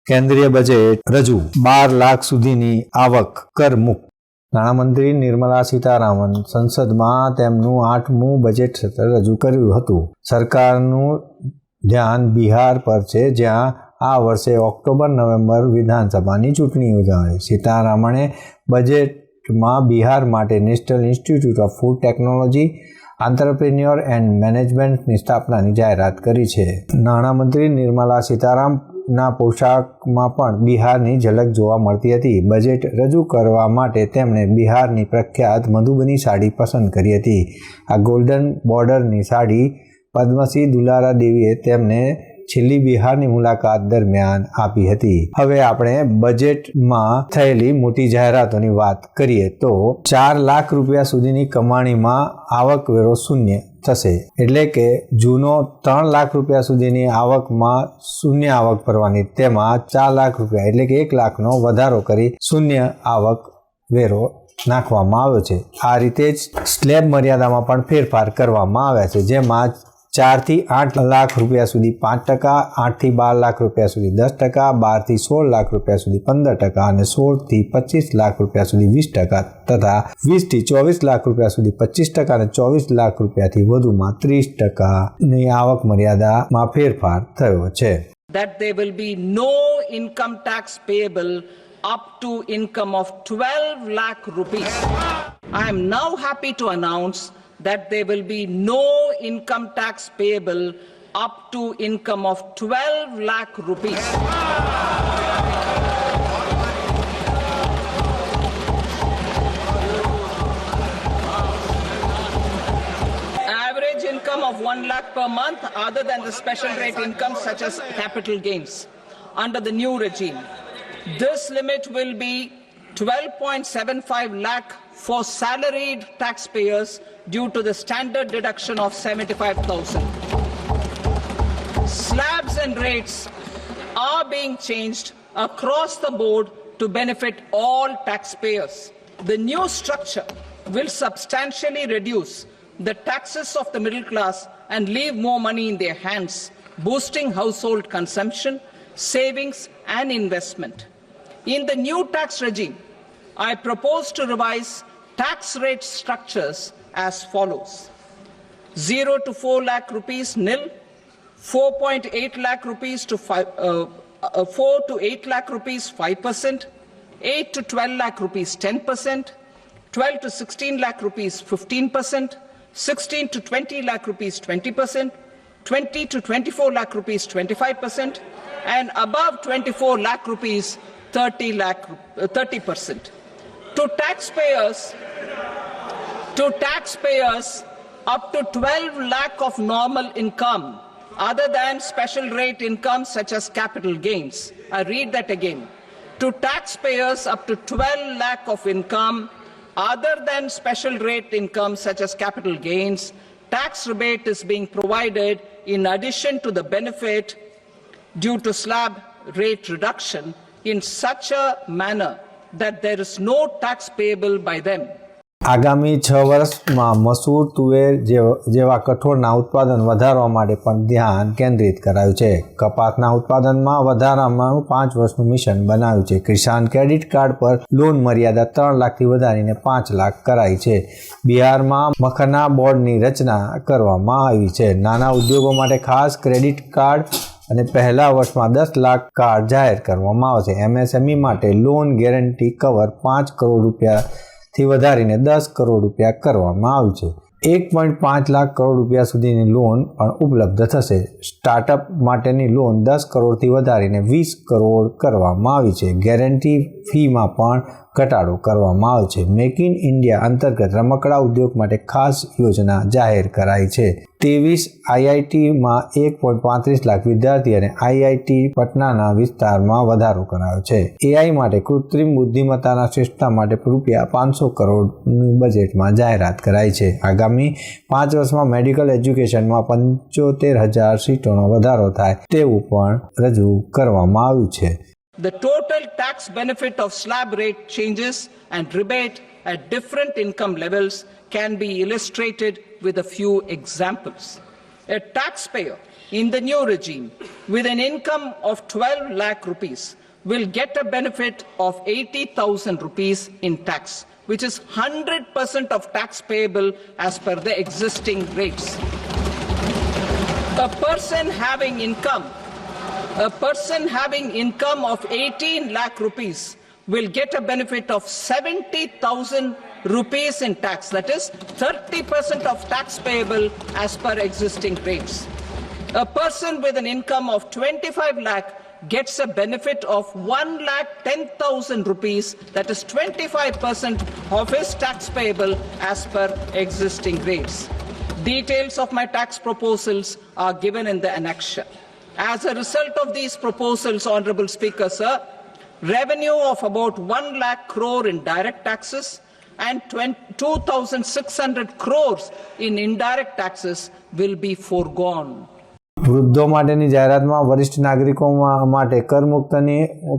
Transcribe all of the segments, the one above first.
કેન્દ્રીય બજેટ રજૂ 12 લાખ સુધીની આવક કરમુક્ત. નાણામંત્રી નિર્મલા સીતારામન સંસદમાં તેમનું 8મું બજેટ સત્ર રજૂ કર્યું હતું. સરકારનું ધ્યાન બિહાર પર છે, જ્યાં આ વર્ષે ઓક્ટોબર-નવેમ્બર વિધાનસભાની ચૂંટણી યોજાશે. સીતારામણે બજેટમાં બિહાર માટે national institute of food technology, entrepreneur and મેનેજમેન્ટની સ્થાપનાની જાહેરાત કરી છે. નાણામંત્રી નિર્મલા સીતારામનના પોશાકમાં પણ બિહારની ઝલક જોવા મળતી હતી. બજેટ રજૂ કરવા માટે તેમણે બિહારની પ્રખ્યાત મધુબની સાડી પસંદ કરી હતી. આ ગોલ્ડન બોર્ડરની સાડી પદ્મશ્રી દુલારા દેવીએ તેમને છેલ્લી બિહારની મુલાકાત દરમિયાન આપી હતી. હવે આપણે બજેટમાં થયેલી મોટી જાહેરાતોની વાત કરીએ તો 4 લાખ રૂપિયા સુધીની કમાણીમાં આવકવેરો શૂન્ય થશે. એટલે કે જૂનો 3 લાખ રૂપિયા સુધીની આવકમાં શૂન્ય આવક ભરવાની, તેમાં 4 લાખ રૂપિયા એટલે કે 1 લાખનો વધારો કરી શૂન્ય આવક વેરો નાખવામાં આવ્યો છે. આ રીતે જ સ્લેબ મર્યાદામાં પણ ફેરફાર કરવામાં આવ્યા છે, જેમાં 4 થી 8 લાખ રૂપિયા સુધી 5%, 8 થી 12 લાખ રૂપિયા સુધી 10%, 12 થી 16 લાખ રૂપિયા સુધી 15% અને 16 થી 25 લાખ રૂપિયા સુધી 20% તથા 20 થી 24 લાખ રૂપિયા સુધી 25% અને 24 લાખ રૂપિયાથી વધુમાં 30%ની આવક મર્યાદામાં ફેરફાર થયો છે. That there will be no income tax payable up to income of 12 lakh rupees. I am now happy to announce that there will be no income tax payable up to income of 12 lakh rupees. Average income of 1 lakh per month other than the special rate income such as capital gains under the new regime. This limit will be 12.75 lakh for salaried taxpayers due to the standard deduction of 75,000. Slabs and rates are being changed across the board to benefit all taxpayers. The new structure will substantially reduce the taxes of the middle class and leave more money in their hands, boosting household consumption, savings and investment. In the new tax regime, I propose to revise tax rate structures as follows: 0 to 4 lakh rupees nil, 4.8 lakh rupees to 4 to 8 lakh rupees 5%, 8 to 12 lakh rupees 10%, 12 to 16 lakh rupees 15%, 16 to 20 lakh rupees 20%, 20 to 24 lakh rupees 25%, and above 24 lakh rupees 30%. To taxpayers up to 12 lakh of normal income other than special rate income such as capital gains. I read that again. To taxpayers up to 12 lakh of income other than special rate income such as capital gains, tax rebate is being provided in addition to the benefit due to slab rate reduction in such a manner that there is no tax payable by them. આગામી 6 વર્ષમાં મસૂર, તુવેર જેવા કઠોળના ઉત્પાદન વધારવા માટે પણ ધ્યાન કેન્દ્રિત કરાયું છે. કપાસના ઉત્પાદનમાં વધારાનું 5 વર્ષનું મિશન બનાવ્યું છે. કિસાન ક્રેડિટ કાર્ડ પર લોન મર્યાદા 3 લાખથી વધારીને 5 લાખ કરાઈ છે. બિહારમાં મખના બોર્ડની રચના કરવામાં આવી છે. નાના ઉદ્યોગો માટે ખાસ ક્રેડિટ કાર્ડ અને પહેલા વર્ષમાં 10 લાખ કાર્ડ જાહેર કરવામાં આવશે. MSME માટે લોન ગેરંટી કવર 5 કરોડ રૂપિયાથી વધારીને 10 કરોડ રૂપિયા કરવામાં આવ્યું છે. 1.5 લાખ કરોડ રૂપિયા સુધીની લોન પણ ઉપલબ્ધ થશે. સ્ટાર્ટઅપ માટેની લોન 10 કરોડથી વધારીને 20 કરોડ કરવામાં આવી છે. ગેરંટી ફીમાં પણ ઘટાડો કરવામાં આવ્યો છે. મેક ઇન ઇન્ડિયા અંતર્ગત રમકડા ઉદ્યોગ માટે ખાસ યોજના જાહેર કરાઈ છે. 23 IITમાં 1.35 લાખ વિદ્યાર્થી અને IIT પટનાના વિસ્તારમાં વધારો કરાયો છે. AI માટે કૃત્રિમ બુદ્ધિમત્તાના શ્રેષ્ઠતા માટે રૂપિયા 500 કરોડની બજેટમાં જાહેરાત કરાઈ છે. આગામી 5 વર્ષમાં મેડિકલ એજ્યુકેશનમાં 75,000 સીટોનો વધારો થાય તેવું પણ રજૂ કરવામાં આવ્યું છે. The total tax benefit of slab rate changes and rebate at different income levels can be illustrated with a few examples. A taxpayer in the new regime with an income of 12 lakh rupees will get a benefit of 80,000 rupees in tax, which is 100% of tax payable as per the existing rates. A person having income of 18 lakh rupees will get a benefit of 70,000 rupees in tax, that is 30% of tax payable as per existing rates. A person with an income of 25 lakh gets a benefit of 1,10,000 rupees, that is 25% of his tax payable as per existing rates. Details of my tax proposals are given in the annexure. As a result of these proposals, Honorable Speaker, sir, revenue of about 1 lakh crore in direct taxes and 2,600 crores in indirect taxes will be foregone. વૃદ્ધો માટેની જાહેરાતમાં વરિષ્ઠ નાગરિકો માટે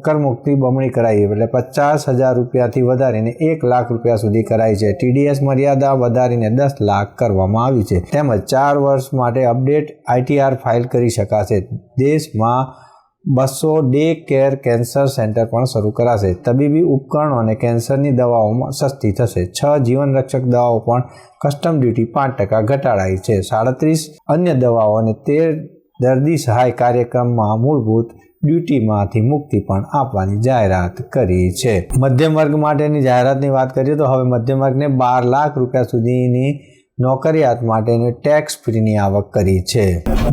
કરમુક્તિ બમણી કરાઈ, એટલે 50,000 રૂપિયાથી વધારીને 1 લાખ રૂપિયા સુધી કરાઈ છે. TDS મર્યાદા વધારીને 10 લાખ કરવામાં આવી છે. તેમજ 4 વર્ષ માટે અપડેટ ITR ફાઇલ કરી શકાશે. દેશમાં 200 ડે કેર કેન્સર સેન્ટર પણ શરૂ કરાશે. તબીબી ઉપકરણો અને કેન્સરની દવાઓમાં સસ્તી થશે. 6 જીવનરક્ષક દવાઓ પણ કસ્ટમ ડ્યુટી 5% ઘટાડાઈ છે. 37 અન્ય દવાઓ અને 13 દર્દી સહાય કાર્યક્રમમાં મૂળભૂત ડ્યુટીમાંથી મુક્તિ પણ આપવાની જાહેરાત કરી છે. મધ્યમ વર્ગ માટેની જાહેરાતની વાત કરીએ તો હવે મધ્યમ વર્ગને 12 લાખ રૂપિયા સુધીની નોકરિયાત માટેની ટેક્સ ફ્રીની આવક કરી છે.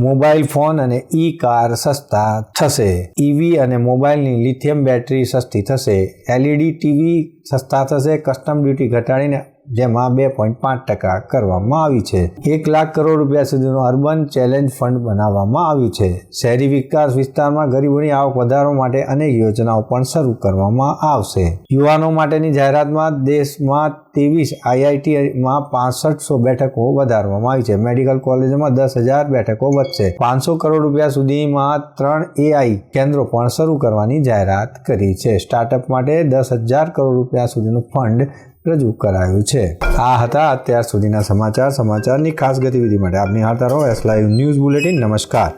મોબાઈલ ફોન અને કાર સસ્તા થશે. EV અને મોબાઈલની લિથિયમ બેટરી સસ્તી થશે. LED TV સસ્તા થશે. કસ્ટમ ડ્યુટી ઘટાડીને જેમાં 2.5% કરવામાં આવી છે. 1 લાખ કરોડ રૂપિયા સુધીનું અર્બન ચેલેન્જ ફંડ બનાવવામાં આવ્યું છે. શહેરી વિકાસ વિસ્તારમાં ગરીબોની આવક વધારવા માટે અનેક યોજનાઓ પણ શરૂ કરવામાં આવશે. યુવાનો માટેની જાહેરાતમાં દેશમાં 23 IITમાં 6500 બેઠકો વધારવામાં આવી છે. મેડિકલ કોલેજોમાં 10,000 બેઠકો વધશે. 500 કરોડ રૂપિયા સુધીમાં 3 AI કેન્દ્રો પણ શરૂ કરવાની જાહેરાત કરી છે. સ્ટાર્ટઅપ માટે 10,000 કરોડ રૂપિયા સુધીનું ફંડ રજૂ કરાયું છે. આ હતા અત્યાર સુધીના સમાચારની ખાસ ગતિવિધિ માટે આપ નિહાળતા રહો S Live ન્યૂઝ બુલેટિન. નમસ્કાર.